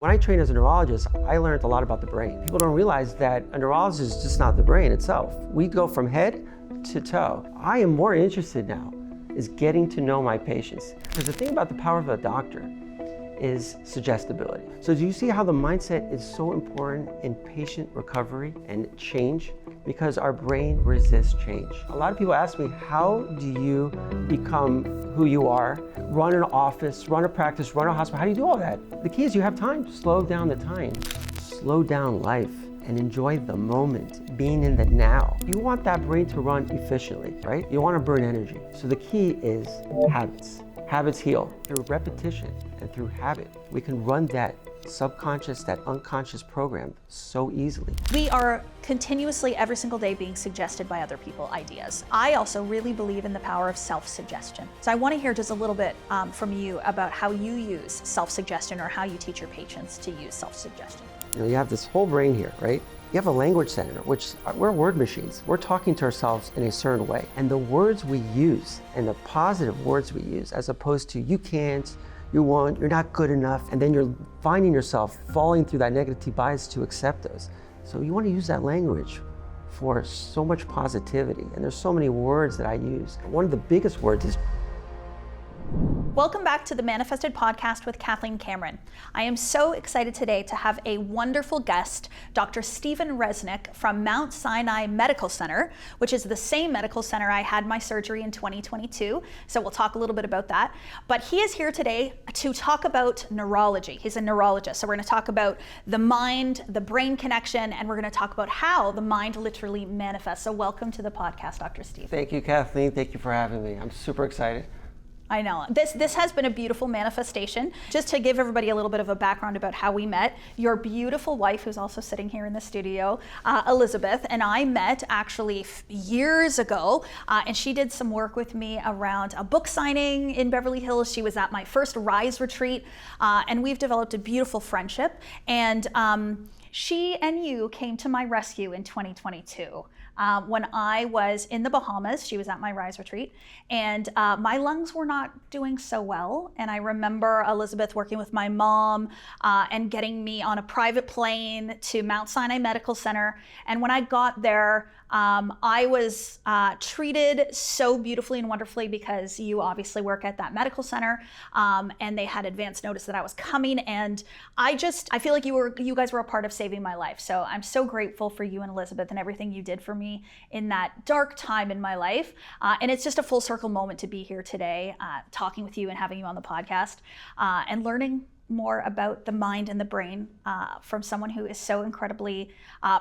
When I trained as a neurologist, I learned a lot about the brain. People don't realize that a neurologist is just not the brain itself. We go from head to toe. I am more interested now is getting to know my patients. Because the thing about the power of a doctor is suggestibility. So do you see how the mindset is so important in patient recovery and change? Because our brain resists change. A lot of people ask me, how do you become who you are, run an office, run a practice, run a hospital? How do you do all that? The key is you have time. Slow down the time. Slow down life and enjoy the moment, being in the now. You want that brain to run efficiently, right? You want to burn energy. So the key is habits. Habits heal through repetition and through habit. We can run that subconscious, that unconscious program so easily. We are continuously, every single day, being suggested by other people ideas. I also really believe in the power of self-suggestion. So I want to hear just a little bit from you about how you use self-suggestion or how you teach your patients to use self-suggestion. You know, you have this whole brain here, right? You have a language center, which we're word machines. We're talking to ourselves in a certain way. And the words we use and the positive words we use, as opposed to you can't, you won't, you're not good enough, and then you're finding yourself falling through that negative bias to accept those. So you want to use that language for so much positivity. And there's so many words that I use. One of the biggest words is Welcome back to the Manifested Podcast with Kathleen Cameron. I am so excited today to have a wonderful guest, Dr. Stephen Resnick from Mount Sinai Medical Center, which is the same medical center I had my surgery in 2022. So we'll talk a little bit about that. But he is here today to talk about neurology. He's a neurologist. So we're going to talk about the mind, the brain connection, and we're going to talk about how the mind literally manifests. So welcome to the podcast, Dr. Steve. Thank you, Kathleen. Thank you for having me. I'm super excited. I know. This has been a beautiful manifestation. Just to give everybody a little bit of a background about how we met, your beautiful wife, who's also sitting here in the studio, Elizabeth, and I met actually years ago, and she did some work with me around a book signing in Beverly Hills. She was at my first Rise retreat, and we've developed a beautiful friendship. And she and you came to my rescue in 2022. When I was in the Bahamas, she was at my Rise retreat, and my lungs were not doing so well. And I remember Elizabeth working with my mom and getting me on a private plane to Mount Sinai Medical Center. And when I got there, I was treated so beautifully and wonderfully because you obviously work at that medical center, and they had advance notice that I was coming. And I feel like you guys were a part of saving my life. So I'm so grateful for you and Elizabeth and everything you did for me in that dark time in my life. And it's just a full circle moment to be here today, talking with you and having you on the podcast, and learning more about the mind and the brain from someone who is so incredibly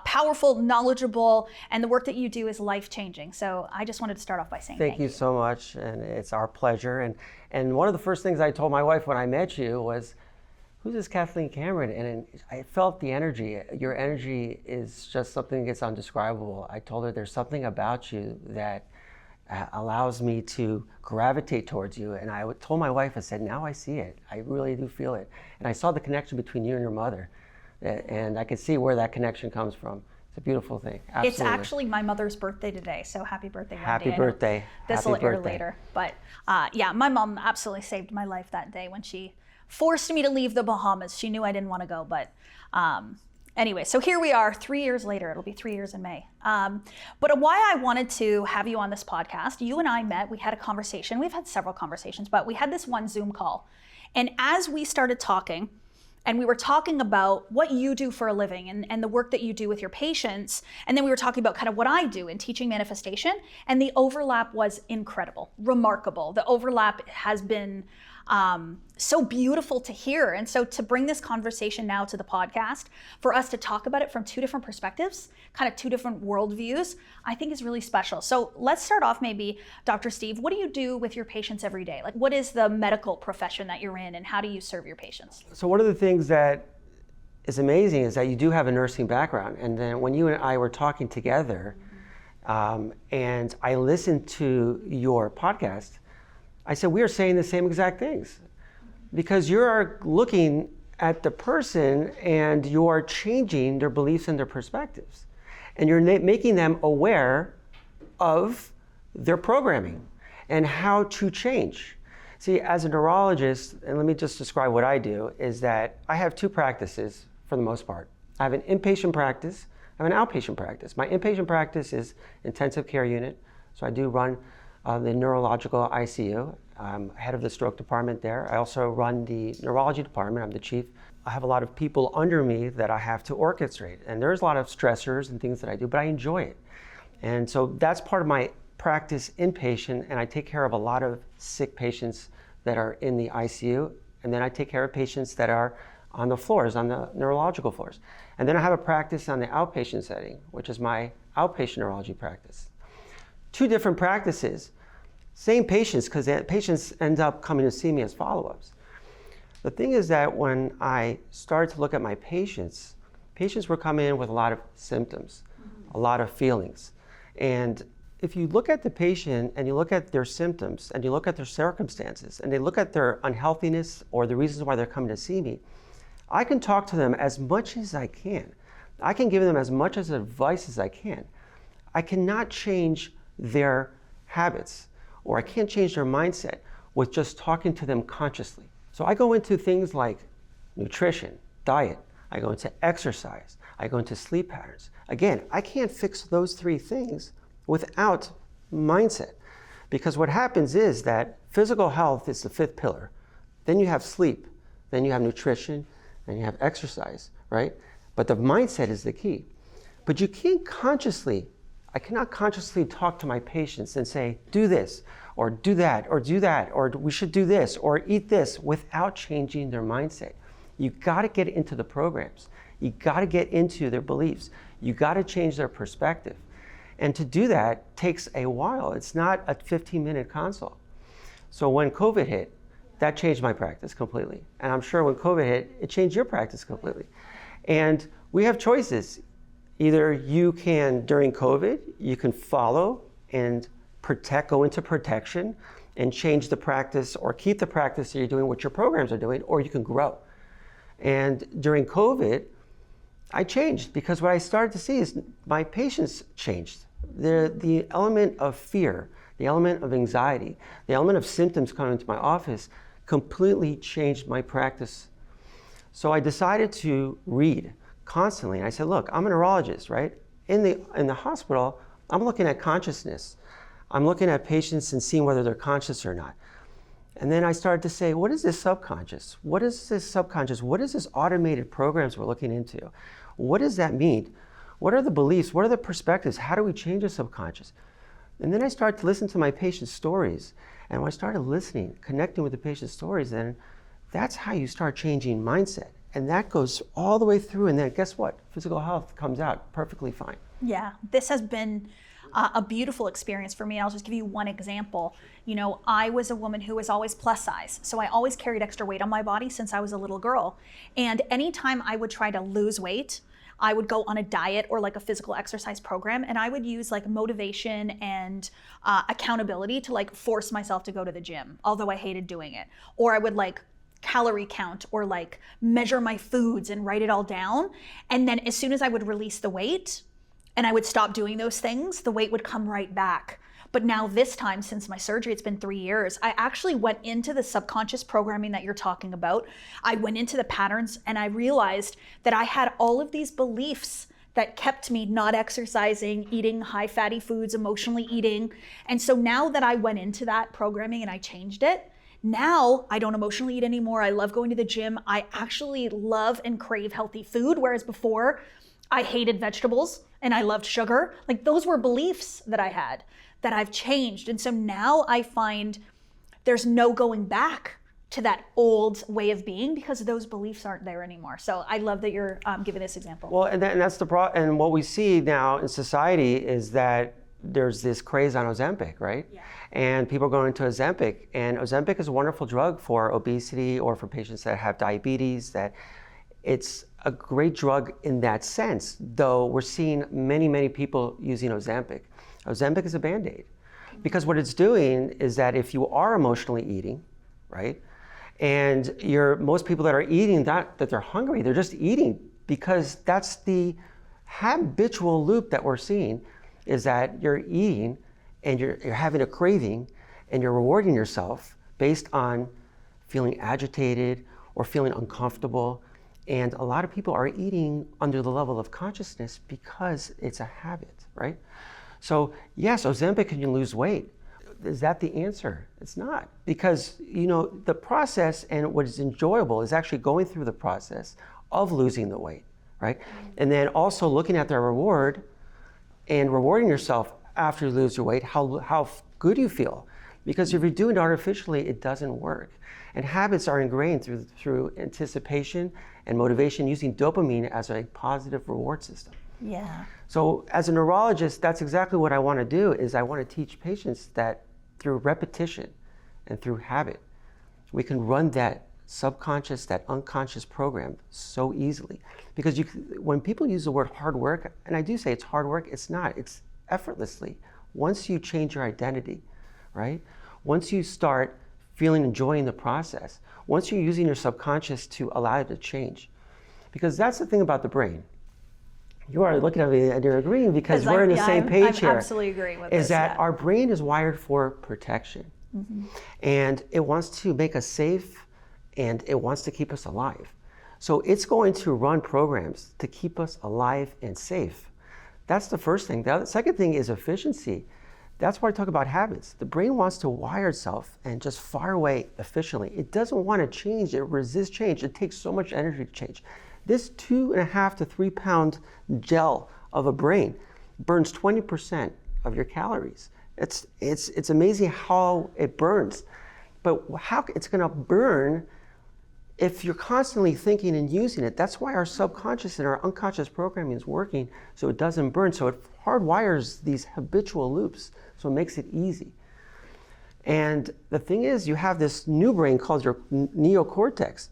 powerful, knowledgeable, and the work that you do is life-changing. So I just wanted to start off by saying thank you. Thank you so much, and it's our pleasure. And one of the first things I told my wife when I met you was, who's this Kathleen Cameron? And I felt the energy. Your energy is just something that's undescribable. I told her there's something about you that allows me to gravitate towards you. And I told my wife, I said, now I see it. I really do feel it. And I saw the connection between you and your mother. And I could see where that connection comes from. It's a beautiful thing. Absolutely. It's actually my mother's birthday today, so happy birthday, Wendy. Happy birthday. This will air later. But yeah, my mom absolutely saved my life that day when she forced me to leave the Bahamas. She knew I didn't want to go, but anyway, so here we are 3 years later. It'll be 3 years in May. But why I wanted to have you on this podcast, you and I met, we had a conversation. We've had several conversations, but we had this one Zoom call. And as we started talking, and we were talking about what you do for a living and the work that you do with your patients, and then we were talking about kind of what I do in teaching manifestation, and the overlap was incredible, remarkable. The overlap has been so beautiful to hear. And so to bring this conversation now to the podcast, for us to talk about it from two different perspectives, kind of two different worldviews, I think is really special. So let's start off maybe, Dr. Steve, what do you do with your patients every day? Like, what is the medical profession that you're in, and how do you serve your patients? So one of the things that is amazing is that you do have a nursing background. And then when you and I were talking together, and I listened to your podcast, I said, we are saying the same exact things, because you are looking at the person and you are changing their beliefs and their perspectives. And you're making them aware of their programming and how to change. See, as a neurologist, and let me just describe what I do, is that I have two practices for the most part. I have an inpatient practice, I have an outpatient practice. My inpatient practice is intensive care unit, so I do run the neurological ICU. I'm head of the stroke department there. I also run the neurology department, I'm the chief. I have a lot of people under me that I have to orchestrate, and there's a lot of stressors and things that I do, but I enjoy it. And so that's part of my practice inpatient, and I take care of a lot of sick patients that are in the ICU, and then I take care of patients that are on the floors, on the neurological floors. And then I have a practice on the outpatient setting, which is my outpatient neurology practice. Two different practices, same patients, because patients end up coming to see me as follow-ups. The thing is that when I started to look at my patients were coming in with a lot of symptoms, a lot of feelings. And if you look at the patient and you look at their symptoms and you look at their circumstances and they look at their unhealthiness or the reasons why they're coming to see me, I can talk to them as much as I can. I can give them as much as advice as I can. I cannot change their habits or I can't change their mindset with just talking to them consciously. So I go into things like nutrition, diet, I go into exercise, I go into sleep patterns. Again, I can't fix those three things without mindset. Because what happens is that physical health is the fifth pillar. Then you have sleep, then you have nutrition, then you have exercise, right? But the mindset is the key. But you can't I cannot consciously talk to my patients and say, do this, or do that, or we should do this, or eat this, without changing their mindset. You gotta get into the programs. You gotta get into their beliefs. You gotta change their perspective. And to do that takes a while. It's not a 15-minute consult. So when COVID hit, that changed my practice completely. And I'm sure when COVID hit, it changed your practice completely. And we have choices. Either you can, during COVID, you can follow and go into protection and change the practice or keep the practice that you're doing, what your programs are doing, or you can grow. And during COVID, I changed because what I started to see is my patients changed. The element of fear, the element of anxiety, the element of symptoms coming into my office completely changed my practice. So I decided to read constantly. And I said, look, I'm a neurologist, right? In the hospital, I'm looking at consciousness. I'm looking at patients and seeing whether they're conscious or not. And then I started to say, what is this subconscious? What is this subconscious? What is this automated programs we're looking into? What does that mean? What are the beliefs? What are the perspectives? How do we change the subconscious? And then I started to listen to my patients' stories. And when I started listening, connecting with the patient's stories, then that's how you start changing mindset. And that goes all the way through. And then guess what? Physical health comes out perfectly fine. Yeah, this has been a beautiful experience for me. I'll just give you one example. You know, I was a woman who was always plus size. So I always carried extra weight on my body since I was a little girl. And anytime I would try to lose weight, I would go on a diet or like a physical exercise program, and I would use like motivation and accountability to like force myself to go to the gym, although I hated doing it. Or I would like calorie count or like measure my foods and write it all down. And then as soon as I would release the weight and I would stop doing those things, the weight would come right back. But now this time, since my surgery, it's been 3 years, I actually went into the subconscious programming that you're talking about. I went into the patterns and I realized that I had all of these beliefs that kept me not exercising, eating high fatty foods, emotionally eating. And so now that I went into that programming and I changed it, now I don't emotionally eat anymore. I love going to the gym. I actually love and crave healthy food, whereas before I hated vegetables and I loved sugar. Like those were beliefs that I had that I've changed. And so now I find there's no going back to that old way of being because those beliefs aren't there anymore. So I love that you're giving this example. Well, and that's the problem. And what we see now in society is that there's this craze on Ozempic, right? Yeah. And people are going into Ozempic. And Ozempic is a wonderful drug for obesity or for patients that have diabetes. That it's a great drug in that sense, though we're seeing many, many people using Ozempic. Ozempic is a Band-Aid. Because what it's doing is that if you are emotionally eating, right? And most people that are eating, that they're hungry, they're just eating because that's the habitual loop that we're seeing, is that you're eating and you're having a craving and you're rewarding yourself based on feeling agitated or feeling uncomfortable. And a lot of people are eating under the level of consciousness because it's a habit, right? So yes, Ozempic can you lose weight? Is that the answer? It's not, because the process and what is enjoyable is actually going through the process of losing the weight, right? And then also looking at the reward and rewarding yourself after you lose your weight, how good you feel. Because if you're doing it artificially, it doesn't work. And habits are ingrained through anticipation and motivation, using dopamine as a positive reward system. Yeah. So as a neurologist, that's exactly what I want to do, is I want to teach patients that through repetition and through habit, we can run that subconscious, that unconscious program so easily. Because when people use the word hard work, and I do say it's hard work, it's not, it's effortlessly. Once you change your identity, right? Once you start enjoying the process, once you're using your subconscious to allow it to change. Because that's the thing about the brain. You are looking at me and you're agreeing because we're in the same page here. I'm absolutely agreeing with this. Is that our brain is wired for protection. Mm-hmm. And it wants to make us safe, and it wants to keep us alive. So it's going to run programs to keep us alive and safe. That's the first thing. The second thing is efficiency. That's why I talk about habits. The brain wants to wire itself and just fire away efficiently. It doesn't want to change. It resists change. It takes so much energy to change. This 2.5 to 3 pound gel of a brain burns 20% of your calories. It's amazing how it burns. But how it's going to burn if you're constantly thinking and using it. That's why our subconscious and our unconscious programming is working, so it doesn't burn. So it hardwires these habitual loops, so it makes it easy. And the thing is, you have this new brain called your neocortex.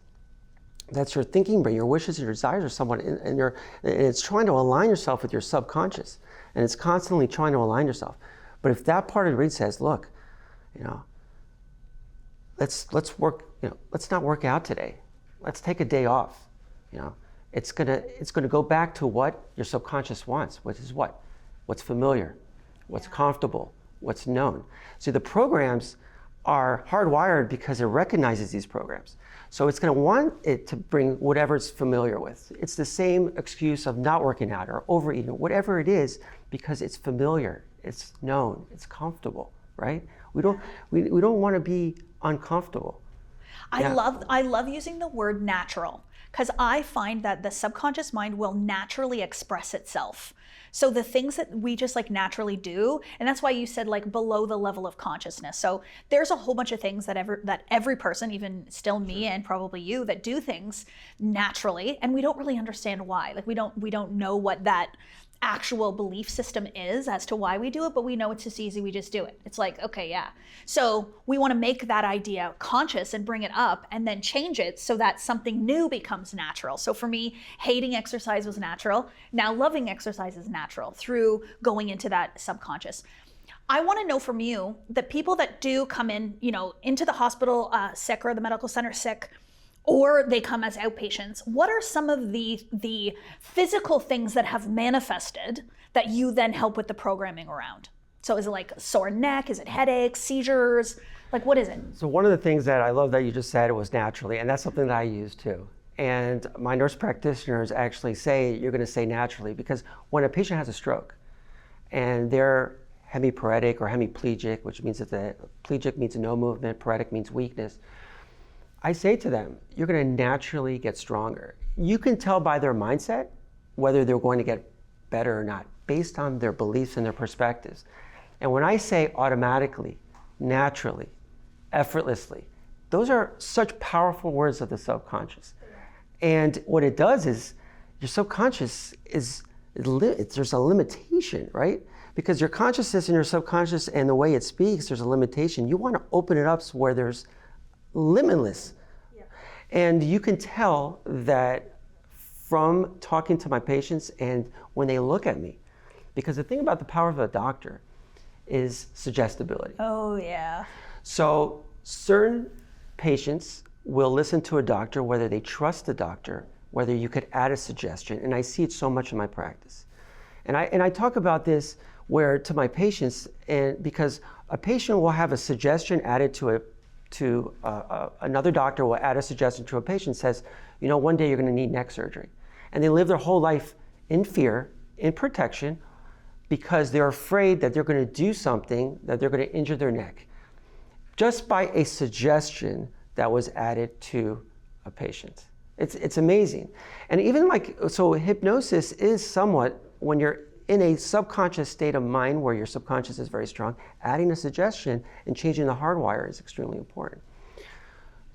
That's your thinking brain, your wishes and your desires are someone, and it's trying to align yourself with your subconscious, and it's constantly trying to align yourself. But if that part of the brain says, look, let's work, let's not work out today. Let's take a day off. It's gonna go back to what your subconscious wants, which is what? What's familiar, what's comfortable, what's known. So the programs are hardwired because it recognizes these programs. So it's going to want it to bring whatever it's familiar with. It's the same excuse of not working out or overeating, whatever it is, because it's familiar, it's known, it's comfortable, right? We don't want to be uncomfortable. I love using the word natural, because I find that the subconscious mind will naturally express itself. So the things that we just naturally do, and that's why you said below the level of consciousness. So there's a whole bunch of things that every person, even still me and probably you, that do things naturally, and we don't really understand why. We don't know what that actual belief system is as to why we do it, but we know it's just easy, we just do it. It's okay, yeah. So we want to make that idea conscious and bring it up and then change it so that something new becomes natural. So for me, hating exercise was natural. Now loving exercise is natural through going into that subconscious. I want to know from you, the people that do come in, into the hospital sick or the medical center sick, or they come as outpatients, what are some of the physical things that have manifested that you then help with the programming around? So is it sore neck? Is it headaches, seizures? What is it? So one of the things that I love that you just said was naturally, and that's something that I use too. And my nurse practitioners actually say, you're going to say naturally, because when a patient has a stroke and they're hemiparetic or hemiplegic, which means that the plegic means no movement, paretic means weakness, I say to them, you're going to naturally get stronger. You can tell by their mindset whether they're going to get better or not, based on their beliefs and their perspectives. And when I say automatically, naturally, effortlessly, those are such powerful words of the subconscious. And what it does is, your subconscious there's a limitation, right? Because your consciousness and your subconscious and the way it speaks, there's a limitation. You want to open it up where there's limitless. Yeah. And you can tell that from talking to my patients and when they look at me, because the thing about the power of a doctor is suggestibility. Oh yeah. So certain patients will listen to a doctor, whether they trust the doctor, whether you could add a suggestion, and I see it so much in my practice. And I talk about this where to my patients, and because a patient will have a suggestion added to to another doctor will add a suggestion to a patient, says, you know, one day you're going to need neck surgery. And they live their whole life in fear, in protection, because they're afraid that they're going to do something, that they're going to injure their neck, just by a suggestion that was added to a patient. It's amazing. And even so hypnosis is somewhat, when you're in a subconscious state of mind where your subconscious is very strong, adding a suggestion and changing the hardwire is extremely important.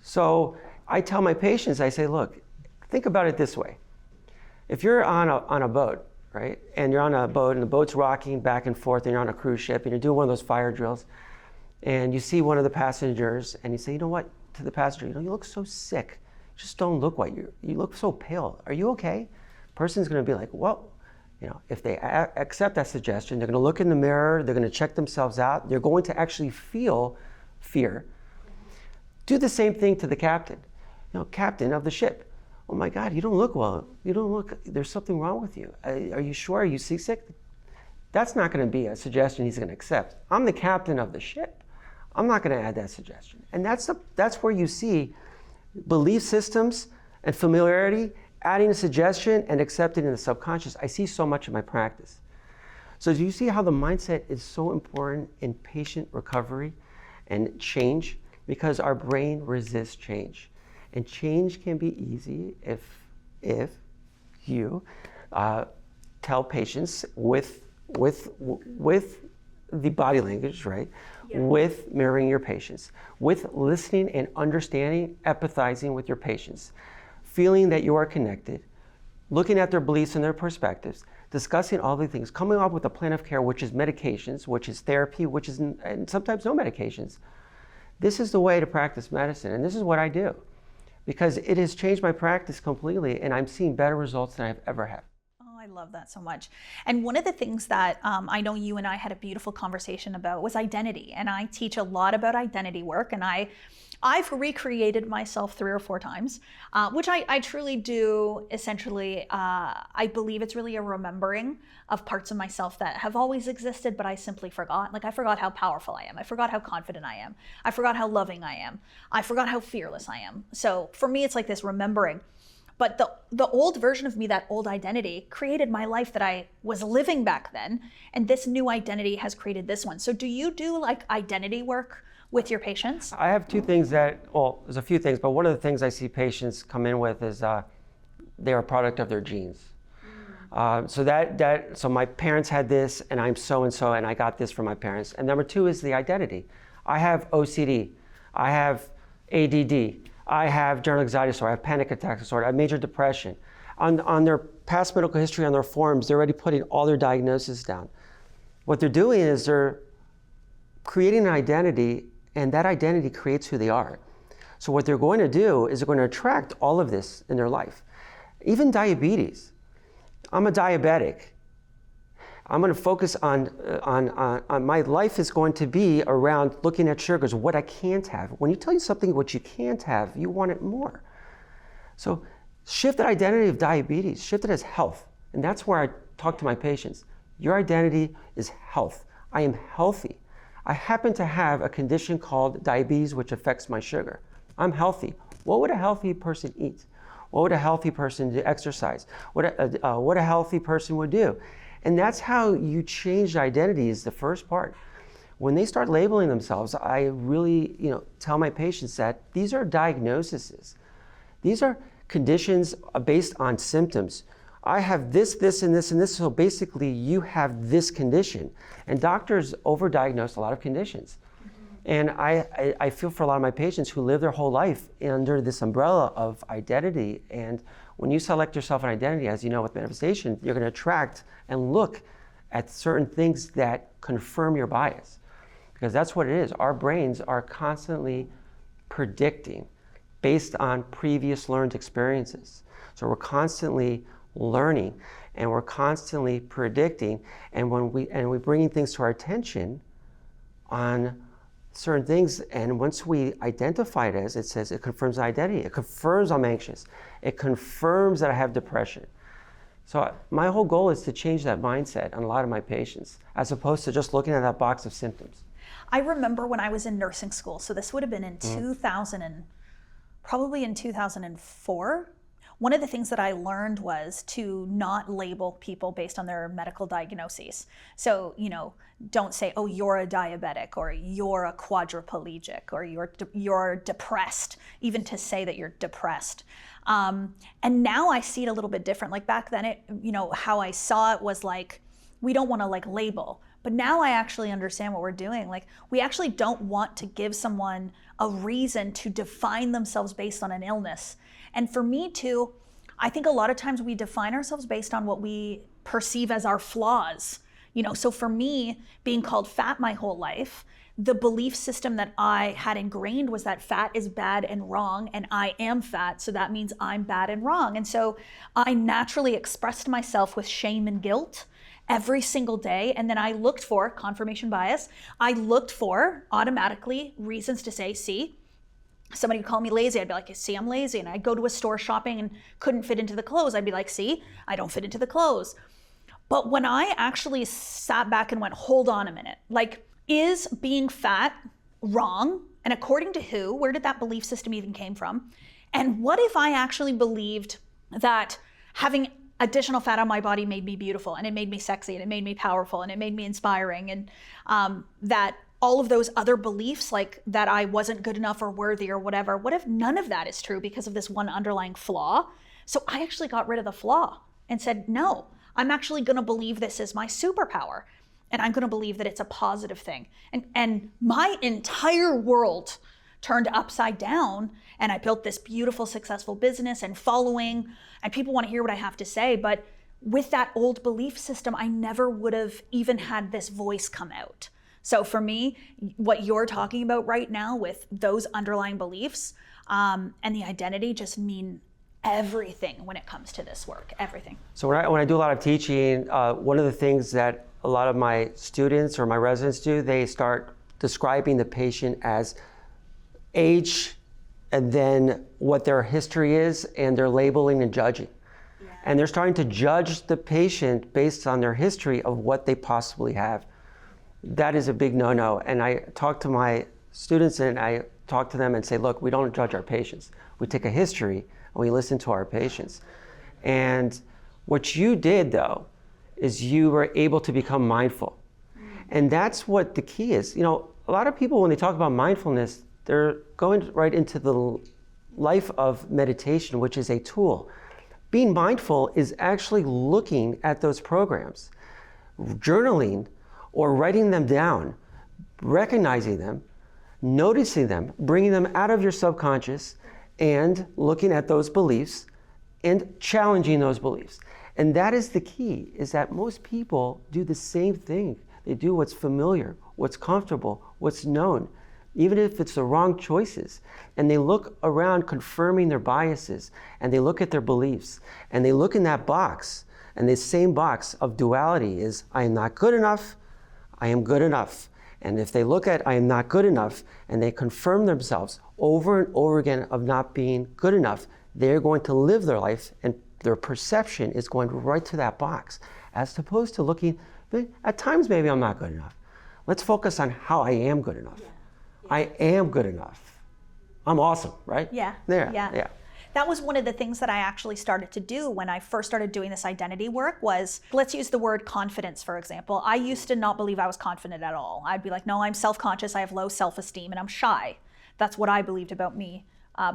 So I tell my patients, I say, look, think about it this way. If you're on a boat, right, and you're on a boat and the boat's rocking back and forth and you're on a cruise ship and you're doing one of those fire drills and you see one of the passengers and you say, you know what, to the passenger, you know, you look so sick. Just don't look like you look so pale. Are you okay? Person's going to be like, well, you know, if they accept that suggestion, they're going to look in the mirror, they're going to check themselves out, they're going to actually feel fear. Do the same thing to the captain. You know, captain of the ship. Oh my God, you don't look well. You don't look, there's something wrong with you. Are you sure? Are you seasick? That's not going to be a suggestion he's going to accept. I'm the captain of the ship. I'm not going to add that suggestion. And that's where you see belief systems and familiarity, adding a suggestion and accepting in the subconscious. I see so much in my practice. So do you see how the mindset is so important in patient recovery and change? Because our brain resists change. And change can be easy if you tell patients with the body language, right? Yeah. With mirroring your patients, with listening and understanding, empathizing with your patients, feeling that you are connected, looking at their beliefs and their perspectives, discussing all the things, coming up with a plan of care, which is medications, which is therapy, which is, and sometimes no medications. This is the way to practice medicine, and this is what I do, because it has changed my practice completely, and I'm seeing better results than I've ever had. I love that so much. And one of the things that I know you and I had a beautiful conversation about was identity. And I teach a lot about identity work. And I've recreated myself 3 or 4 times, which I truly do. Essentially, I believe it's really a remembering of parts of myself that have always existed, but I simply forgot. Like I forgot how powerful I am. I forgot how confident I am. I forgot how loving I am. I forgot how fearless I am. So for me, it's like this remembering. But the old version of me, that old identity, created my life that I was living back then. And this new identity has created this one. So do you do like identity work with your patients? I have 2 things there's a few things, but one of the things I see patients come in with is they're a product of their genes. So my parents had this, and I'm so-and-so, and I got this from my parents. And number 2 is the identity. I have OCD. I have ADD. I have general anxiety disorder, I have panic attack disorder, I have major depression. On their past medical history, on their forms, they're already putting all their diagnoses down. What they're doing is they're creating an identity, and that identity creates who they are. So what they're going to do is they're going to attract all of this in their life. Even diabetes. I'm a diabetic. I'm going to focus on my life is going to be around looking at sugars, what I can't have. When you tell you something what you can't have, you want it more. So shift that identity of diabetes, shift it as health. And that's where I talk to my patients. Your identity is health. I am healthy. I happen to have a condition called diabetes, which affects my sugar. I'm healthy. What would a healthy person eat? What would a healthy person do? Exercise? What a healthy person would do? And that's how you change identity, is the first part. When they start labeling themselves, I really tell my patients that these are diagnoses. These are conditions based on symptoms. I have this, this, and this, and this, so basically you have this condition. And doctors overdiagnose a lot of conditions. And I feel for a lot of my patients who live their whole life under this umbrella of identity. And when you select yourself an identity, as you know with manifestation, you're going to attract and look at certain things that confirm your bias. Because that's what it is. Our brains are constantly predicting based on previous learned experiences. So we're constantly learning and we're constantly predicting. And when we're bringing things to our attention on certain things, and once we identify it as, it says it confirms identity. It confirms I'm anxious. It confirms that I have depression. So my whole goal is to change that mindset on a lot of my patients, as opposed to just looking at that box of symptoms. I remember when I was in nursing school, so this would have been in 2004. One of the things that I learned was to not label people based on their medical diagnoses. So, don't say, oh, you're a diabetic, or you're a quadriplegic, or you're depressed, even to say that you're depressed. And now I see it a little bit different. Like back then, how I saw it was like, we don't want to like label. But now I actually understand what we're doing. Like, we actually don't want to give someone a reason to define themselves based on an illness. And for me too, I think a lot of times we define ourselves based on what we perceive as our flaws. So for me, being called fat my whole life, the belief system that I had ingrained was that fat is bad and wrong, and I am fat, so that means I'm bad and wrong. And so I naturally expressed myself with shame and guilt every single day. And then I looked for confirmation bias. I looked for automatically reasons to say, see, somebody would call me lazy. I'd be like, see, I'm lazy. And I'd go to a store shopping and couldn't fit into the clothes. I'd be like, see, I don't fit into the clothes. But when I actually sat back and went, hold on a minute, like, is being fat wrong? And according to who? Where did that belief system even came from? And what if I actually believed that having additional fat on my body made me beautiful, and it made me sexy, and it made me powerful, and it made me inspiring, and that all of those other beliefs, like that I wasn't good enough or worthy or whatever, what if none of that is true because of this one underlying flaw? So I actually got rid of the flaw and said, no, I'm actually going to believe this is my superpower, and I'm going to believe that it's a positive thing. And my entire world turned upside down, and I built this beautiful, successful business and following, and people want to hear what I have to say. But with that old belief system, I never would have even had this voice come out. So for me, what you're talking about right now with those underlying beliefs and the identity just mean everything when it comes to this work, everything. So when I do a lot of teaching, one of the things that a lot of my students or my residents do, they start describing the patient as age, and then what their history is, and they're labeling and judging. Yeah. And they're starting to judge the patient based on their history of what they possibly have. That is a big no-no. And I talk to my students and I talk to them and say, look, we don't judge our patients. We take a history and we listen to our patients. And what you did though, is you were able to become mindful. And that's what the key is. A lot of people, when they talk about mindfulness, they're going right into the life of meditation, which is a tool. Being mindful is actually looking at those programs, journaling or writing them down, recognizing them, noticing them, bringing them out of your subconscious, and looking at those beliefs and challenging those beliefs. And that is the key, is that most people do the same thing. They do what's familiar, what's comfortable, what's known, even if it's the wrong choices. And they look around confirming their biases, and they look at their beliefs, and they look in that box, and the same box of duality is, I am not good enough, I am good enough. And if they look at I am not good enough, and they confirm themselves over and over again of not being good enough, they're going to live their life, and their perception is going right to that box, as opposed to looking, at times maybe I'm not good enough. Let's focus on how I am good enough. Yeah. I am good enough. I'm awesome, right? Yeah. Yeah. That was one of the things that I actually started to do when I first started doing this identity work was, let's use the word confidence, for example. I used to not believe I was confident at all. I'd be like, no, I'm self-conscious, I have low self-esteem, and I'm shy. That's what I believed about me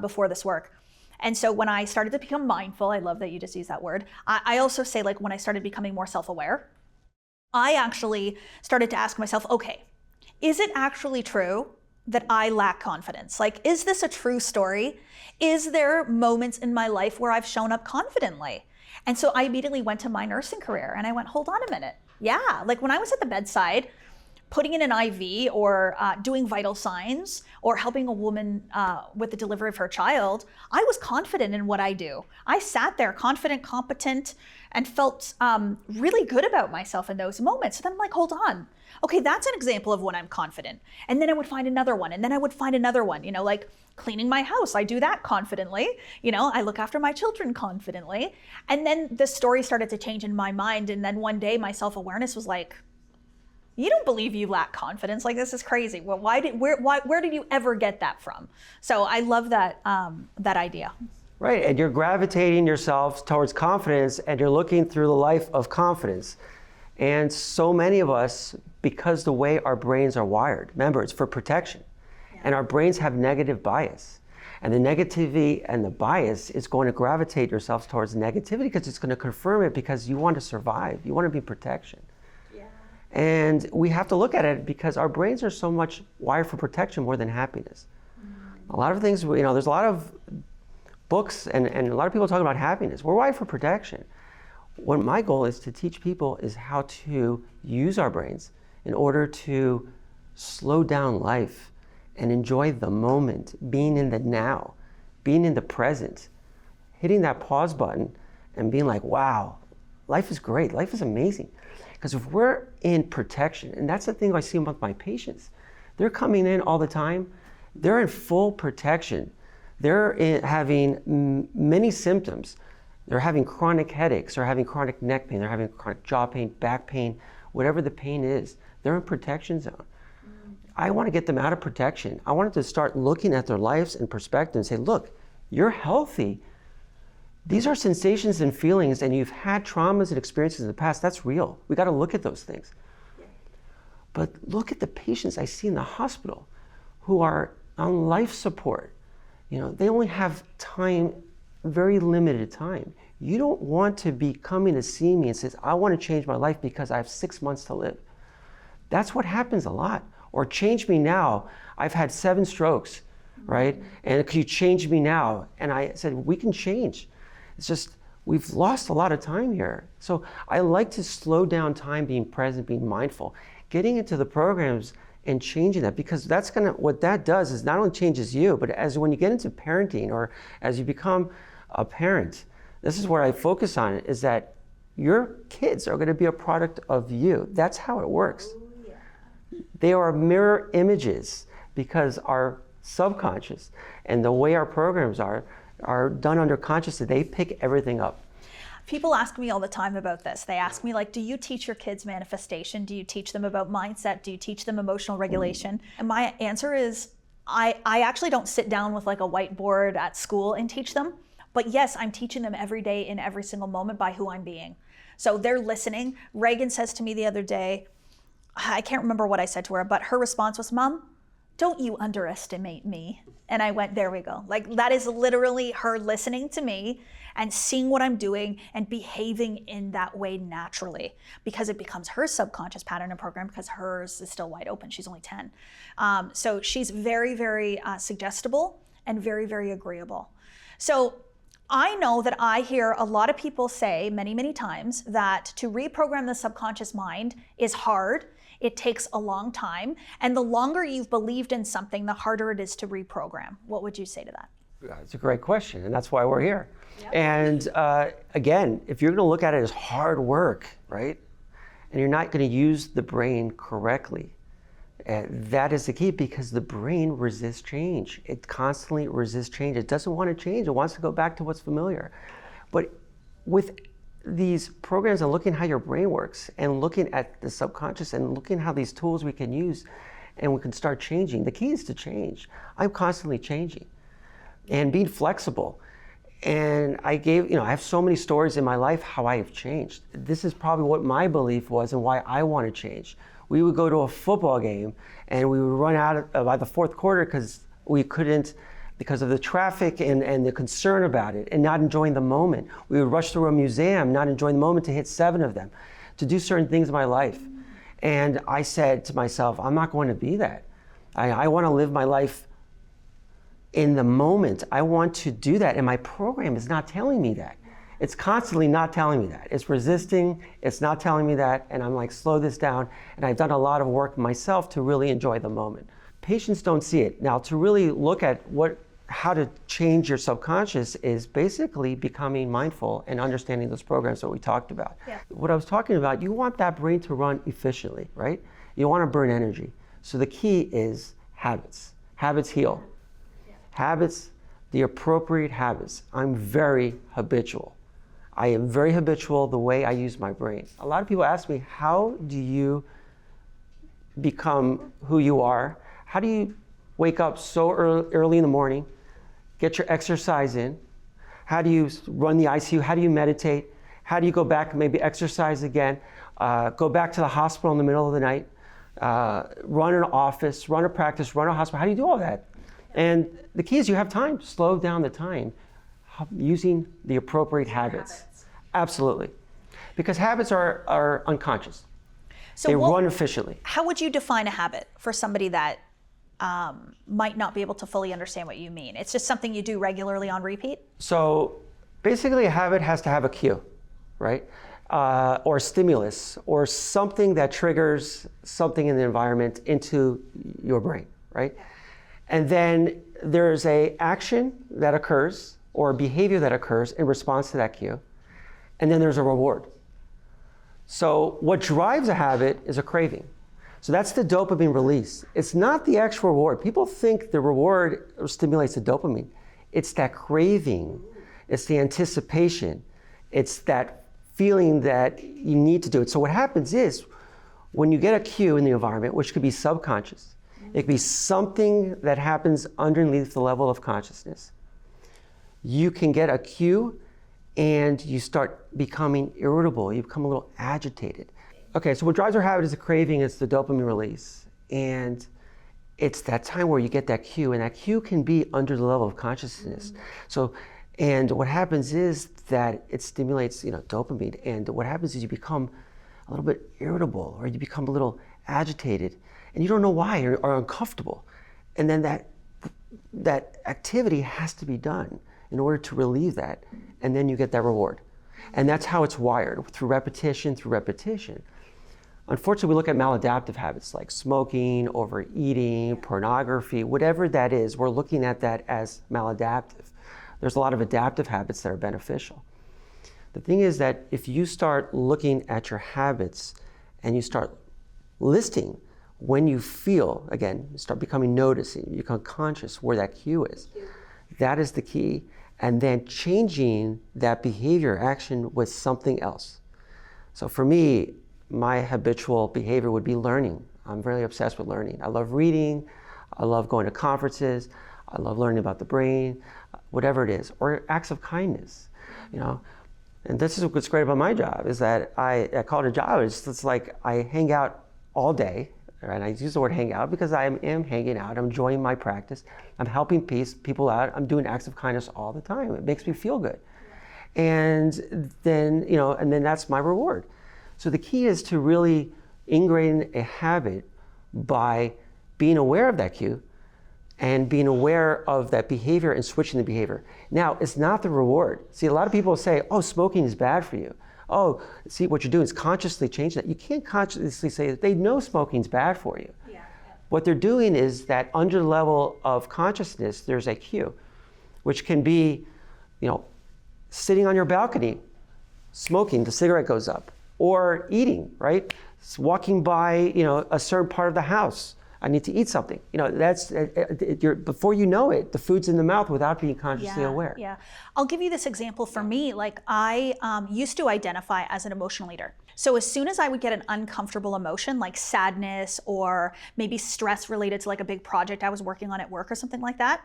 before this work. And so when I started to become mindful, I love that you just use that word. I also say, like, when I started becoming more self-aware, I actually started to ask myself, okay, is it actually true that I lack confidence? Like, is this a true story? Is there moments in my life where I've shown up confidently? And so I immediately went to my nursing career and I went, hold on a minute. Yeah, like when I was at the bedside, putting in an IV or doing vital signs or helping a woman with the delivery of her child, I was confident in what I do. I sat there confident, competent, and felt really good about myself in those moments. So then I'm like, hold on. Okay, that's an example of when I'm confident. And then I would find another one, and then I would find another one, like cleaning my house. I do that confidently. I look after my children confidently. And then the story started to change in my mind. And then one day my self-awareness was like, you don't believe you lack confidence. Like, this is crazy. Well, where did you ever get that from? So I love that, that idea. Right, and you're gravitating yourself towards confidence, and you're looking through the life of confidence. And so many of us, because the way our brains are wired, remember, it's for protection. Yeah. And our brains have negative bias. And the negativity and the bias is going to gravitate yourselves towards negativity because it's going to confirm it, because you want to survive. You want to be protection. Yeah. And we have to look at it because our brains are so much wired for protection more than happiness. A lot of things, there's a lot of books and a lot of people talk about happiness. We're wired for protection. What my goal is to teach people is how to use our brains in order to slow down life and enjoy the moment, being in the now, being in the present, hitting that pause button and being like, wow, life is great, life is amazing. Because if we're in protection, and that's the thing I see with my patients, they're coming in all the time, they're in full protection. They're having many symptoms. They're having chronic headaches, they're having chronic neck pain, they're having chronic jaw pain, back pain, whatever the pain is, they're in protection zone. I want to get them out of protection. I want them to start looking at their lives in perspective and say, look, you're healthy. These are sensations and feelings, and you've had traumas and experiences in the past. That's real. We got to look at those things. But look at the patients I see in the hospital who are on life support. They only have time, very limited time. You don't want to be coming to see me and says, I want to change my life because I have 6 months to live. That's what happens a lot. Or change me now. I've had 7 strokes, right? And could you change me now? And I said, we can change. It's just, we've lost a lot of time here. So I like to slow down time, being present, being mindful, getting into the programs and changing that, because that's what that does is not only changes you, but as when you get into parenting or as you become a parent, this is where I focus on it, is that your kids are going to be a product of you. That's how it works. They are mirror images, because our subconscious and the way our programs are done under consciousness, they pick everything up. People ask me all the time about this. They ask me, like, do you teach your kids manifestation? Do you teach them about mindset? Do you teach them emotional regulation? And my answer is, I actually don't sit down with like a whiteboard at school and teach them. But yes, I'm teaching them every day in every single moment by who I'm being. So they're listening. Reagan says to me the other day, I can't remember what I said to her, but her response was, Mom, don't you underestimate me. And I went, there we go. Like, that is literally her listening to me and seeing what I'm doing and behaving in that way naturally, because it becomes her subconscious pattern and program, because hers is still wide open. She's only 10. So she's very, very suggestible and very, very agreeable. So I know that I hear a lot of people say many, many times that to reprogram the subconscious mind is hard. It takes a long time. And the longer you've believed in something, the harder it is to reprogram. What would you say to that? It's a great question, and that's why we're here. Yep. And again, if you're going to look at it as hard work, right, and you're not going to use the brain correctly, that is the key, because the brain resists change. It constantly resists change. It doesn't want to change. It wants to go back to what's familiar. But with these programs and looking how your brain works and looking at the subconscious and looking how these tools we can use and we can start changing. The key is to change. I'm constantly changing and being flexible. And I have so many stories in my life how I have changed. This is probably what my belief was and why I want to change. We would go to a football game and we would run out by the fourth quarter because we couldn't, because of the traffic and the concern about it and not enjoying the moment. We would rush through a museum, not enjoying the moment, to hit 7 of them, to do certain things in my life. And I said to myself, I'm not going to be that. I want to live my life in the moment. I want to do that. And my program is not telling me that. It's constantly not telling me that. It's resisting, it's not telling me that. And I'm like, slow this down. And I've done a lot of work myself to really enjoy the moment. Patients don't see it. Now, to really look at how to change your subconscious is basically becoming mindful and understanding those programs that we talked about. Yeah. What I was talking about, you want that brain to run efficiently, right? You want to burn energy. So the key is habits. Habits heal. Yeah. Habits, the appropriate habits. I'm very habitual. I am very habitual the way I use my brain. A lot of people ask me, how do you become who you are? How do you wake up so early in the morning, get your exercise in? How do you run the ICU? How do you meditate? How do you go back and maybe exercise again? Go back to the hospital in the middle of the night, run an office, run a practice, run a hospital. How do you do all that? And the key is you have time. Slow down the time using the appropriate habits. Absolutely. Because habits are unconscious. So they run efficiently. How would you define a habit for somebody that might not be able to fully understand what you mean? It's just something you do regularly on repeat? So basically a habit has to have a cue, right? Or a stimulus, or something that triggers something in the environment into your brain, right? And then there's a action that occurs or a behavior that occurs in response to that cue. And then there's a reward. So what drives a habit is a craving. So that's the dopamine release. It's not the actual reward. People think the reward stimulates the dopamine. It's that craving. It's the anticipation. It's that feeling that you need to do it. So what happens is when you get a cue in the environment, which could be subconscious, it could be something that happens underneath the level of consciousness. You can get a cue and you start becoming irritable. You become a little agitated. Okay, so what drives our habit is a craving. It's the dopamine release. And it's that time where you get that cue, and that cue can be under the level of consciousness. So, and what happens is that it stimulates, dopamine. And what happens is you become a little bit irritable, or you become a little agitated, and you don't know why, or uncomfortable. And then that activity has to be done in order to relieve that, and then you get that reward. And that's how it's wired, through repetition. Unfortunately, we look at maladaptive habits like smoking, overeating, pornography, whatever that is, we're looking at that as maladaptive. There's a lot of adaptive habits that are beneficial. The thing is that if you start looking at your habits and you start listing when you feel, again, you start becoming noticing, you become conscious where that cue is. That is the key. And then changing that behavior action with something else. So for me, my habitual behavior would be learning. I'm very obsessed with learning. I love reading. I love going to conferences. I love learning about the brain, whatever it is, or acts of kindness, And this is what's great about my job, is that I call it a job. It's like I hang out all day, and I use the word hang out because I am hanging out. I'm enjoying my practice. I'm helping people out. I'm doing acts of kindness all the time. It makes me feel good. And then, and then that's my reward. So the key is to really ingrain a habit by being aware of that cue and being aware of that behavior and switching the behavior. Now, it's not the reward. See, a lot of people say, oh, smoking is bad for you. Oh, see, what you're doing is consciously change that. You can't consciously say that. They know smoking's bad for you. Yeah. What they're doing is that under the level of consciousness, there's a cue, which can be, sitting on your balcony, smoking, the cigarette goes up, or eating, right? Walking by, a certain part of the house. I need to eat something. That's before you know it, the food's in the mouth without being consciously aware. Yeah, I'll give you this example for me. Like I used to identify as an emotional eater. So as soon as I would get an uncomfortable emotion, like sadness or maybe stress related to like a big project I was working on at work or something like that,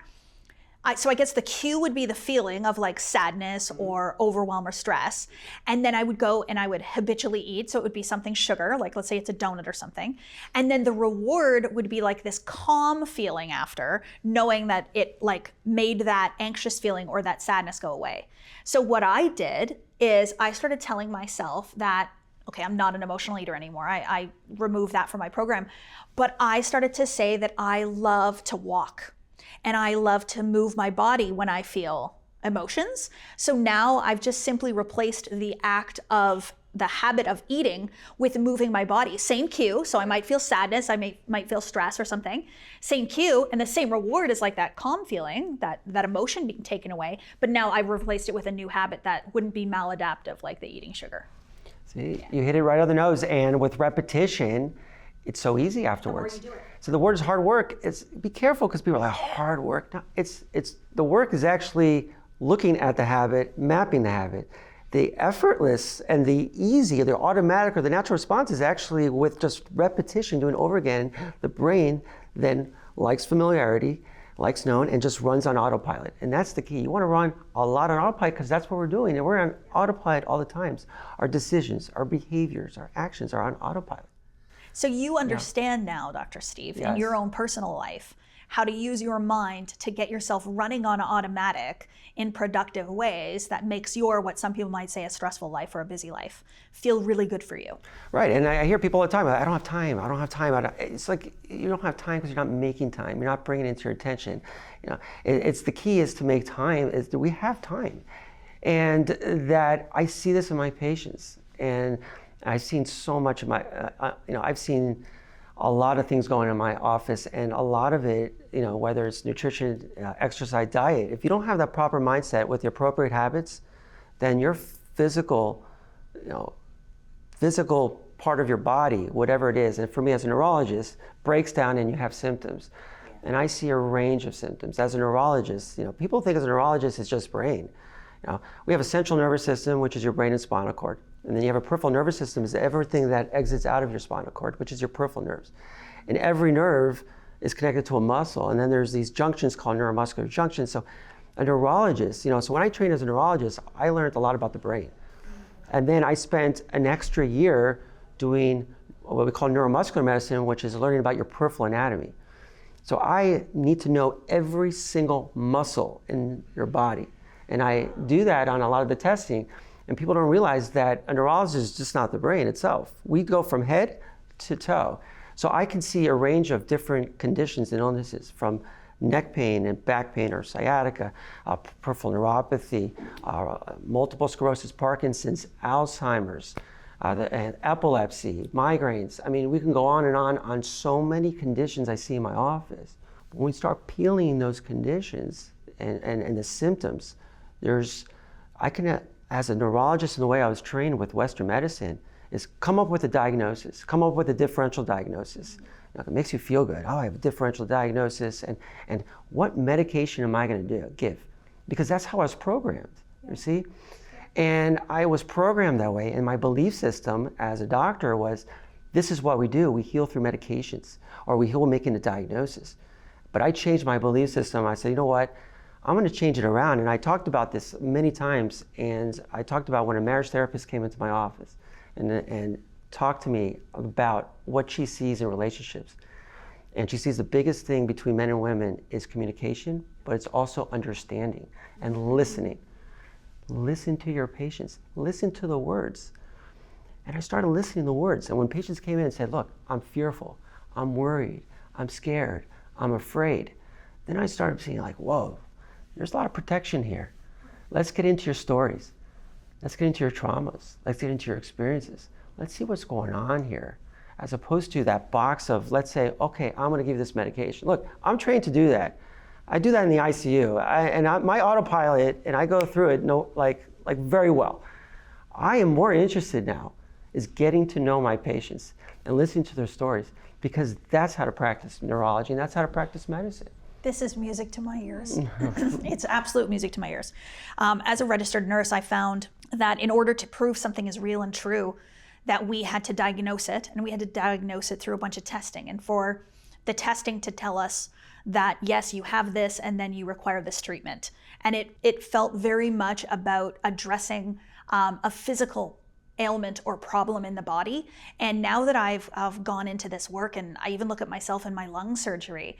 so I guess the cue would be the feeling of like sadness or overwhelm or stress. And then I would go and I would habitually eat. So it would be something sugar, like let's say it's a donut or something. And then the reward would be like this calm feeling after, knowing that it like made that anxious feeling or that sadness go away. So what I did is I started telling myself that, okay, I'm not an emotional eater anymore. I removed that from my program. But I started to say that I love to walk. And I love to move my body when I feel emotions. So now I've just simply replaced the act of the habit of eating with moving my body. Same cue, so I might feel sadness, I might feel stress or something. Same cue, and the same reward is like that calm feeling, that emotion being taken away, but now I've replaced it with a new habit that wouldn't be maladaptive like the eating sugar. See, you hit it right on the nose, and with repetition, it's so easy afterwards. The more you do it. So the word is hard work. Be careful because people are like, hard work. No, it's the work is actually looking at the habit, mapping the habit, the effortless and the easy, the automatic or the natural response is actually with just repetition, doing it over again. The brain then likes familiarity, likes known, and just runs on autopilot. And that's the key. You want to run a lot on autopilot because that's what we're doing. And we're on autopilot all the times. Our decisions, our behaviors, our actions are on autopilot. So you understand now, Dr. Steve, in your own personal life, how to use your mind to get yourself running on automatic in productive ways that makes your, what some people might say, a stressful life or a busy life, feel really good for you. Right, and I hear people all the time, I don't have time, I don't have time. It's like, you don't have time because you're not making time, you're not bringing it into your attention. You know, it's the key is to make time, is that we have time. And that I see this in my patients. And I've seen so much of my, I've seen a lot of things going on in my office, and a lot of it, whether it's nutrition, exercise, diet, if you don't have that proper mindset with the appropriate habits, then your physical part of your body, whatever it is, and for me as a neurologist, breaks down and you have symptoms. And I see a range of symptoms. As a neurologist, people think as a neurologist it's just brain. We have a central nervous system, which is your brain and spinal cord. And then you have a peripheral nervous system, is everything that exits out of your spinal cord, which is your peripheral nerves. And every nerve is connected to a muscle. And then there's these junctions called neuromuscular junctions. So a neurologist, so when I trained as a neurologist, I learned a lot about the brain. And then I spent an extra year doing what we call neuromuscular medicine, which is learning about your peripheral anatomy. So I need to know every single muscle in your body. And I do that on a lot of the testing. And people don't realize that a neurologist is just not the brain itself. We go from head to toe. So I can see a range of different conditions and illnesses, from neck pain and back pain or sciatica, peripheral neuropathy, multiple sclerosis, Parkinson's, Alzheimer's, and epilepsy, migraines. I mean, we can go on so many conditions I see in my office. When we start peeling those conditions and the symptoms, as a neurologist, and the way I was trained with Western medicine, is come up with a diagnosis, come up with a differential diagnosis. It makes you feel good. Oh, I have a differential diagnosis, and what medication am I going to give? Because that's how I was programmed, you see? And I was programmed that way, and my belief system as a doctor was, this is what we do. We heal through medications, or we heal making a diagnosis. But I changed my belief system. I said, you know what? I'm going to change it around. And I talked about this many times. And I talked about when a marriage therapist came into my office and talked to me about what she sees in relationships. And she sees the biggest thing between men and women is communication, but it's also understanding and listening. Listen to your patients. Listen to the words. And I started listening to the words. And when patients came in and said, look, I'm fearful, I'm worried, I'm scared, I'm afraid, then I started seeing like, whoa, there's a lot of protection here. Let's get into your stories. Let's get into your traumas. Let's get into your experiences. Let's see what's going on here. As opposed to that box of, let's say, okay, I'm gonna give you this medication. Look, I'm trained to do that. I do that in the ICU. My autopilot, and I go through it like very well. I am more interested now is getting to know my patients and listening to their stories, because that's how to practice neurology and that's how to practice medicine. This is music to my ears. It's absolute music to my ears. As a registered nurse, I found that in order to prove something is real and true, that we had to diagnose it, and we had to diagnose it through a bunch of testing. And for the testing to tell us that, yes, you have this, and then you require this treatment. And it felt very much about addressing a physical ailment or problem in the body. And now that I've gone into this work, and I even look at myself in my lung surgery,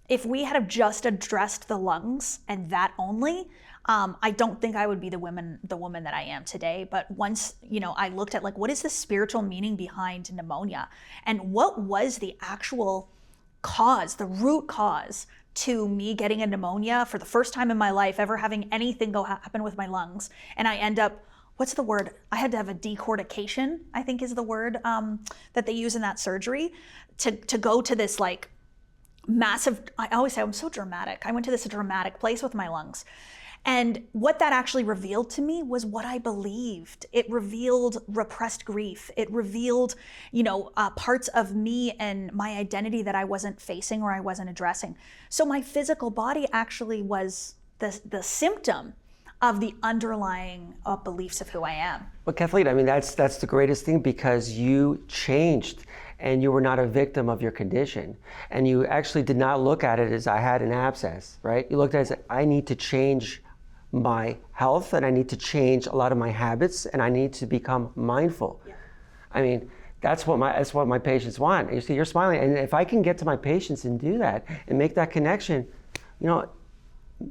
if we had just addressed the lungs and that only, I don't think I would be the woman that I am today. But once, I looked at what is the spiritual meaning behind pneumonia, and what was the actual cause, the root cause to me getting a pneumonia for the first time in my life, ever having anything happen with my lungs. And I end up, what's the word? I had to have a decortication, I think is the word that they use in that surgery, to go to this massive, I always say I'm so dramatic. I went to this dramatic place with my lungs. And what that actually revealed to me was what I believed. It revealed repressed grief. It revealed, parts of me and my identity that I wasn't facing or I wasn't addressing. So my physical body actually was the symptom of the underlying beliefs of who I am. Well, Kathleen, I mean, that's the greatest thing, because you changed and you were not a victim of your condition. And you actually did not look at it as I had an abscess, right? You looked at it as I need to change my health, and I need to change a lot of my habits, and I need to become mindful. Yeah. I mean, that's what my patients want. You see, you're smiling, and if I can get to my patients and do that and make that connection, you know,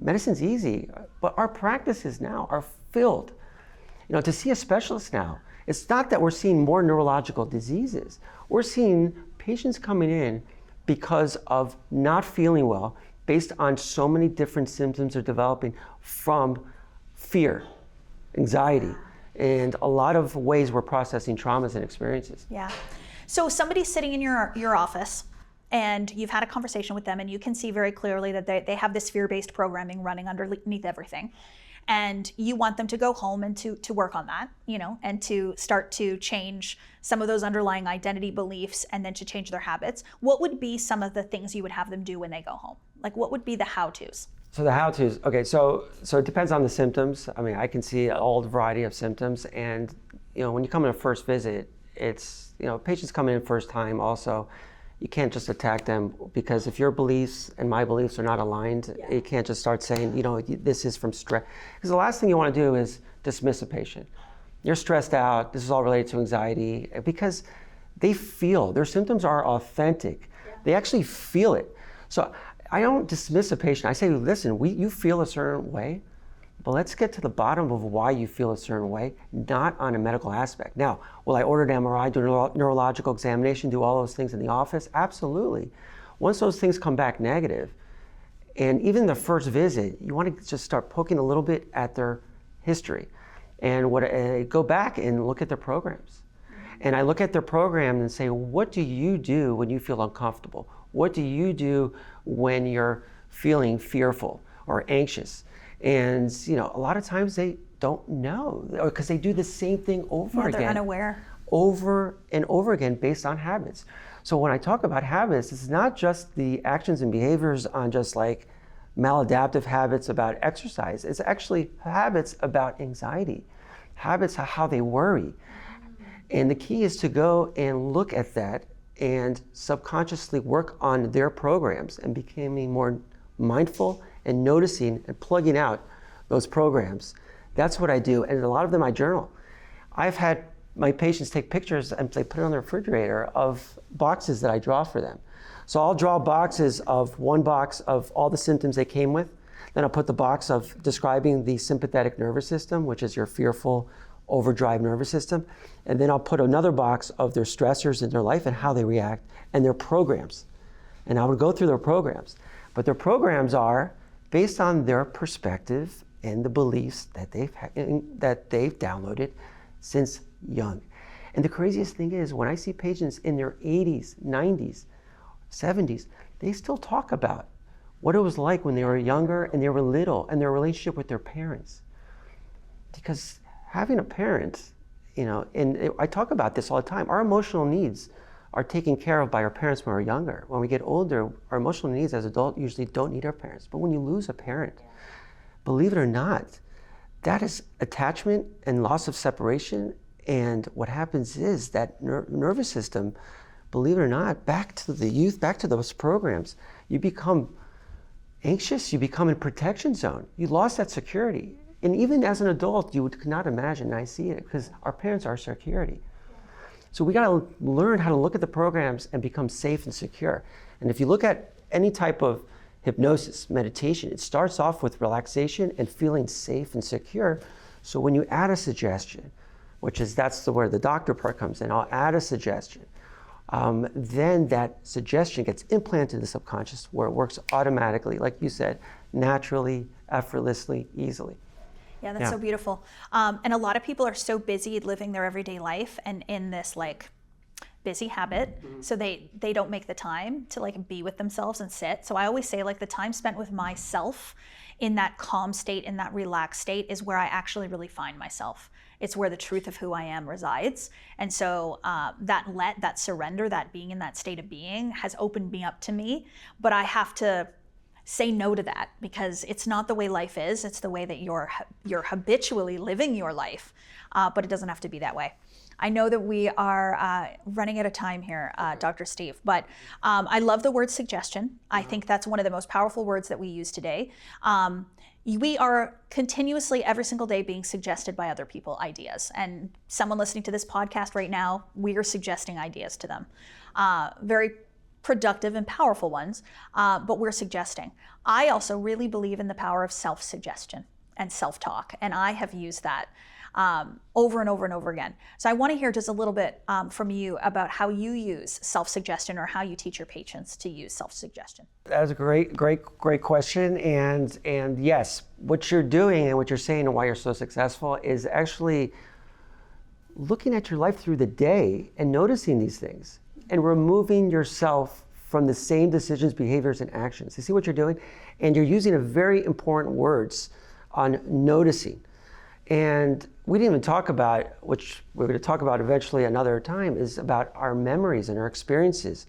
medicine's easy, but our practices now are filled. You know, to see a specialist now, it's not that we're seeing more neurological diseases. We're seeing patients coming in because of not feeling well, based on so many different symptoms are developing from fear, anxiety, and a lot of ways we're processing traumas and experiences. Yeah. So somebody's sitting in your office, and you've had a conversation with them, and you can see very clearly that they have this fear-based programming running underneath everything. And you want them to go home and to work on that, you know, and to start to change some of those underlying identity beliefs, and then to change their habits. What would be some of the things you would have them do when they go home? Like, what would be the how-tos? So the how-tos, okay, so it depends on the symptoms. I mean, I can see all the variety of symptoms, and, you know, when you come in a first visit, it's, you know, patients coming in first time also, you can't just attack them, because if your beliefs and my beliefs are not aligned, yeah, you can't just start saying, you know, this is from stress. Because the last thing you want to do is dismiss a patient. You're stressed out, this is all related to anxiety, because they feel, their symptoms are authentic. Yeah. They actually feel it. So I don't dismiss a patient. I say, listen, you feel a certain way, but let's get to the bottom of why you feel a certain way, not on a medical aspect. Now, will I order an MRI, do a neurological examination, do all those things in the office? Absolutely. Once those things come back negative, and even the first visit, you want to just start poking a little bit at their history, and go back and look at their programs. And I look at their program and say, what do you do when you feel uncomfortable? What do you do when you're feeling fearful or anxious? And, you know, a lot of times they don't know, or because they do the same thing over again. They're unaware. Over and over again based on habits. So when I talk about habits, it's not just the actions and behaviors on just like maladaptive habits about exercise. It's actually habits about anxiety, habits of how they worry. And the key is to go and look at that and subconsciously work on their programs and becoming more mindful and noticing and plugging out those programs. That's what I do. And a lot of them I journal. I've had my patients take pictures and they put it on the refrigerator of boxes that I draw for them. So I'll draw boxes of one box of all the symptoms they came with. Then I'll put the box of describing the sympathetic nervous system, which is your fearful, overdrive nervous system. And then I'll put another box of their stressors in their life and how they react and their programs. And I would go through their programs. But their programs are based on their perspective and the beliefs that they've downloaded since young. And the craziest thing is when I see patients in their 80s, 90s, 70s, they still talk about what it was like when they were younger and they were little and their relationship with their parents. Because having a parent, you know, and I talk about this all the time, our emotional needs are taken care of by our parents when we're younger. When we get older, our emotional needs as adults usually don't need our parents. But when you lose a parent, believe it or not, that is attachment and loss of separation. And what happens is that nervous system, believe it or not, back to the youth, back to those programs, you become anxious, you become in protection zone. You lost that security. And even as an adult, you could not imagine, and I see it, because our parents are security. So we gotta learn how to look at the programs and become safe and secure. And if you look at any type of hypnosis, meditation, it starts off with relaxation and feeling safe and secure. So when you add a suggestion, that's where the doctor part comes in, I'll add a suggestion. Then that suggestion gets implanted in the subconscious where it works automatically, like you said, naturally, effortlessly, easily. Yeah, that's so beautiful. And a lot of people are so busy living their everyday life and in this like busy habit, so they don't make the time to like be with themselves and sit. So I always say like the time spent with myself in that calm state, in that relaxed state is where I actually really find myself. It's where the truth of who I am resides. And so that surrender, that being in that state of being has opened me up to me, but I have to say no to that, because it's not the way life is. It's the way that you're habitually living your life, but it doesn't have to be that way. I know that we are running out of time here, Dr. Steve, but I love the word suggestion. I think that's one of the most powerful words that we use today. We are continuously, every single day, being suggested by other people ideas. And someone listening to this podcast right now, we are suggesting ideas to them. Very productive and powerful ones, but we're suggesting. I also really believe in the power of self-suggestion and self-talk, and I have used that over and over and over again. So I want to hear just a little bit from you about how you use self-suggestion, or how you teach your patients to use self-suggestion. That was a great question. And yes, what you're doing and what you're saying and why you're so successful is actually looking at your life through the day and noticing these things and removing yourself from the same decisions, behaviors, and actions. You see what you're doing? And you're using a very important words on noticing. And we didn't even talk about, which we're going to talk about eventually another time, is about our memories and our experiences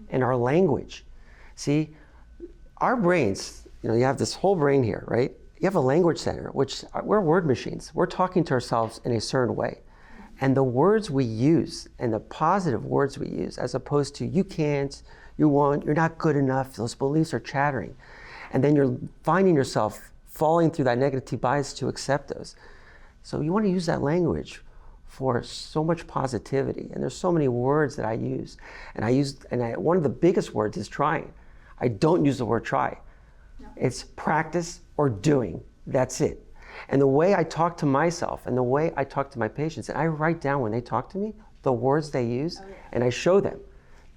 and our language. See, our brains, you have this whole brain here, right? You have a language center, which we're word machines. We're talking to ourselves in a certain way. And the words we use, and the positive words we use, as opposed to you can't, you won't, you're not good enough, those beliefs are chattering. And then you're finding yourself falling through that negative bias to accept those. So you want to use that language for so much positivity. And there's so many words that I use. And one of the biggest words is trying. I don't use the word try. No. It's practice or doing. That's it. And the way I talk to myself and the way I talk to my patients, and I write down when they talk to me, the words they use, and I show them.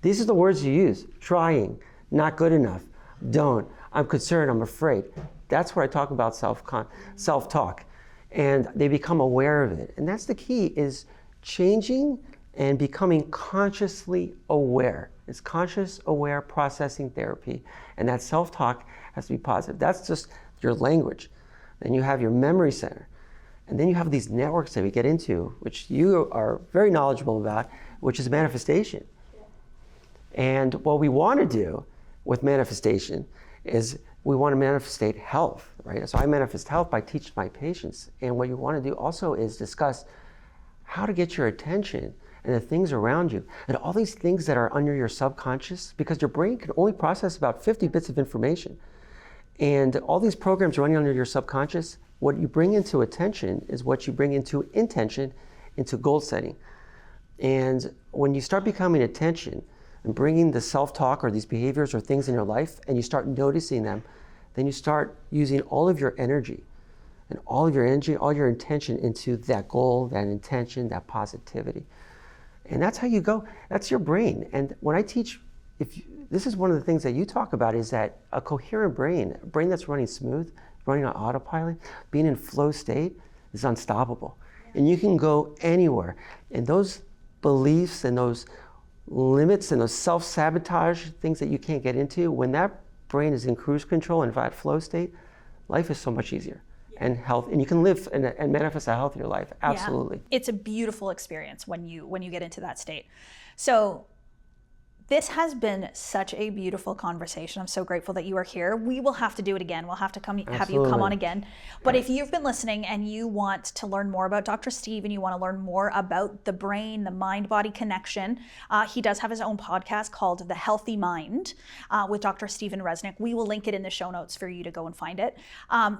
These are the words you use. Trying, not good enough, don't, I'm concerned, I'm afraid. That's where I talk about self-talk. And they become aware of it. And that's the key, is changing and becoming consciously aware. It's conscious aware processing therapy. And that self-talk has to be positive. That's just your language. Then you have your memory center. And then you have these networks that we get into, which you are very knowledgeable about, which is manifestation. And what we want to do with manifestation is we want to manifestate health, right? So I manifest health by teaching my patients. And what you want to do also is discuss how to get your attention and the things around you and all these things that are under your subconscious, because your brain can only process about 50 bits of information. And all these programs running under your subconscious, what you bring into attention is what you bring into intention, into goal setting. And when you start becoming attention and bringing the self-talk or these behaviors or things in your life, and you start noticing them, then you start using all of your energy and all your intention into that goal, that intention, that positivity. And that's how you go. That's your brain. And when I teach, this is one of the things that you talk about, is that a coherent brain, a brain that's running smooth, running on autopilot, being in flow state, is unstoppable. And you can go anywhere. And those beliefs and those limits and those self-sabotage things that you can't get into, when that brain is in cruise control and that flow state, life is so much easier. And health, and you can live and manifest a healthier life. Absolutely. Yeah. It's a beautiful experience when you get into that state. So this has been such a beautiful conversation. I'm so grateful that you are here. We will have to do it again. We'll have to have you come on again. But if you've been listening and you want to learn more about Dr. Steve and you want to learn more about the brain, the mind-body connection, he does have his own podcast called The Healthy Mind with Dr. Stephen Resnick. We will link it in the show notes for you to go and find it.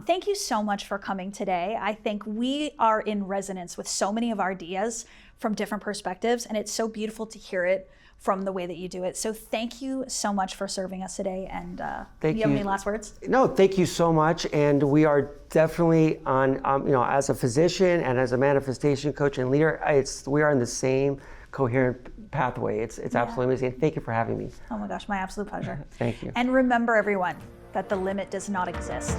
Thank you so much for coming today. I think we are in resonance with so many of our ideas from different perspectives, and it's so beautiful to hear it from the way that you do it. So thank you so much for serving us today. And do you have any last words? No, thank you so much. And we are definitely on, as a physician and as a manifestation coach and leader, we are in the same coherent pathway. It's absolutely amazing. Thank you for having me. Oh my gosh, my absolute pleasure. Thank you. And remember, everyone, that the limit does not exist.